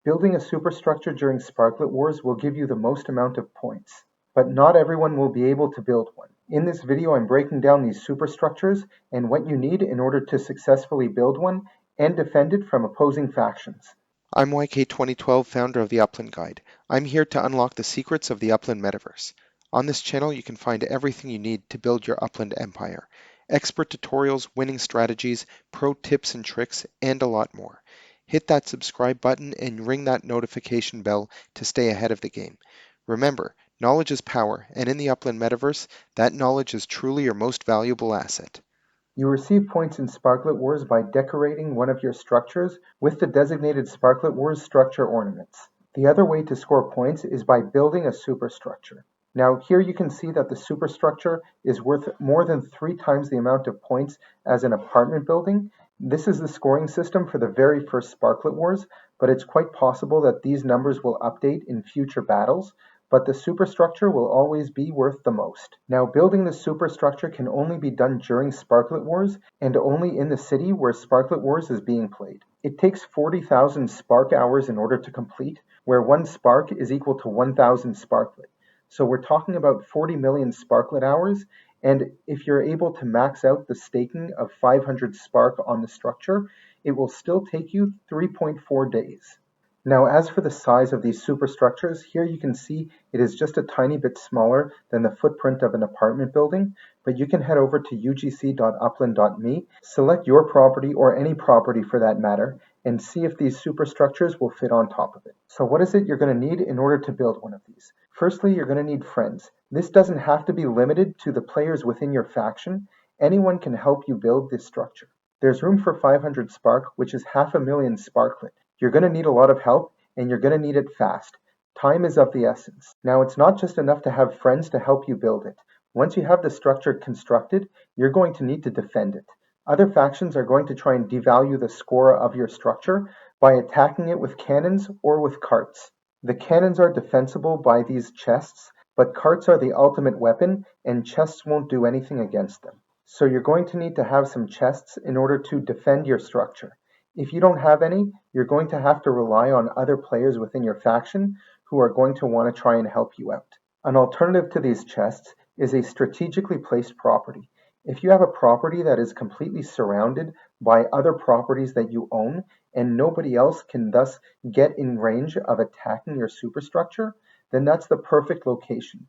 Building a superstructure during Sparklet Wars will give you the most amount of points, but not everyone will be able to build one. In this video, I'm breaking down these superstructures and what you need in order to successfully build one and defend it from opposing factions. I'm YK2012, founder of the Upland Guide. I'm here to unlock the secrets of the Upland metaverse. On this channel, you can find everything you need to build your Upland empire. Expert tutorials, winning strategies, pro tips and tricks, and a lot more. Hit that subscribe button and ring that notification bell to stay ahead of the game. Remember, knowledge is power, and in the Upland metaverse, that knowledge is truly your most valuable asset. You receive points in Sparklet Wars by decorating one of your structures with the designated Sparklet Wars structure ornaments. The other way to score points is by building a superstructure. Now here you can see that the superstructure is worth more than 3 times the amount of points as an apartment building. This is the scoring system for the very first Sparklet Wars, but it's quite possible that these numbers will update in future battles, but the superstructure will always be worth the most. Now building the superstructure can only be done during Sparklet Wars and only in the city where Sparklet Wars is being played. It takes 40,000 spark hours in order to complete, where 1 spark is equal to 1,000 sparklet. So we're talking about 40 million sparklet hours, and if you're able to max out the staking of 500 spark on the structure, it will still take you 3.4 days. Now, as for the size of these superstructures, here you can see it is just a tiny bit smaller than the footprint of an apartment building, but you can head over to ugc.upland.me, select your property or any property for that matter, and see if these superstructures will fit on top of it. So what is it you're going to need in order to build one of these? Firstly, you're going to need friends. This doesn't have to be limited to the players within your faction. Anyone can help you build this structure. There's room for 500 spark, which is 500,000 sparklet. You're going to need a lot of help, and you're going to need it fast. Time is of the essence. Now, it's not just enough to have friends to help you build it. Once you have the structure constructed, you're going to need to defend it. Other factions are going to try and devalue the score of your structure by attacking it with cannons or with carts. The cannons are defensible by these chests, but carts are the ultimate weapon, and chests won't do anything against them. So you're going to need to have some chests in order to defend your structure. If you don't have any, you're going to have to rely on other players within your faction who are going to want to try and help you out. An alternative to these chests is a strategically placed property. If you have a property that is completely surrounded by other properties that you own and nobody else can thus get in range of attacking your superstructure, then that's the perfect location.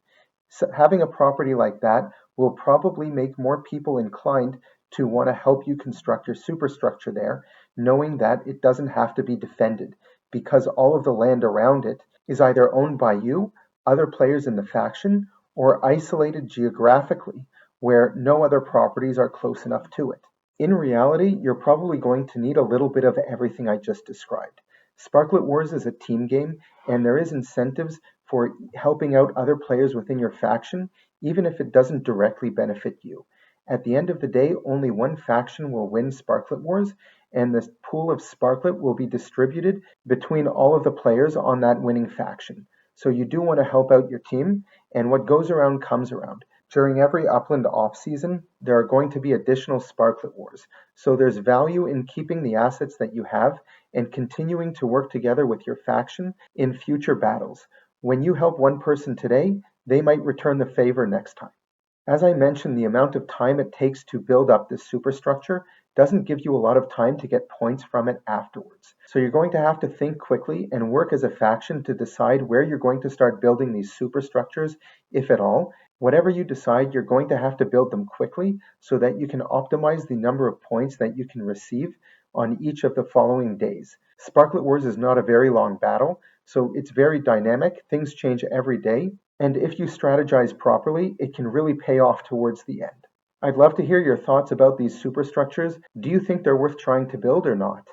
So having a property like that will probably make more people inclined to want to help you construct your superstructure there, knowing that it doesn't have to be defended, because all of the land around it is either owned by you, other players in the faction, or isolated geographically, where no other properties are close enough to it. In reality, you're probably going to need a little bit of everything I just described. Sparklet Wars is a team game, and there is incentives for helping out other players within your faction, even if it doesn't directly benefit you. At the end of the day, only one faction will win Sparklet Wars, and the pool of Sparklet will be distributed between all of the players on that winning faction. So you do want to help out your team, and what goes around comes around. During every Upland off-season, there are going to be additional Sparklet Wars, so there's value in keeping the assets that you have and continuing to work together with your faction in future battles. When you help one person today, they might return the favor next time. As I mentioned, the amount of time it takes to build up this superstructure doesn't give you a lot of time to get points from it afterwards. So you're going to have to think quickly and work as a faction to decide where you're going to start building these superstructures, if at all. Whatever you decide, you're going to have to build them quickly so that you can optimize the number of points that you can receive on each of the following days. Sparklet Wars is not a very long battle, so it's very dynamic. Things change every day. And if you strategize properly, it can really pay off towards the end. I'd love to hear your thoughts about these superstructures. Do you think they're worth trying to build or not?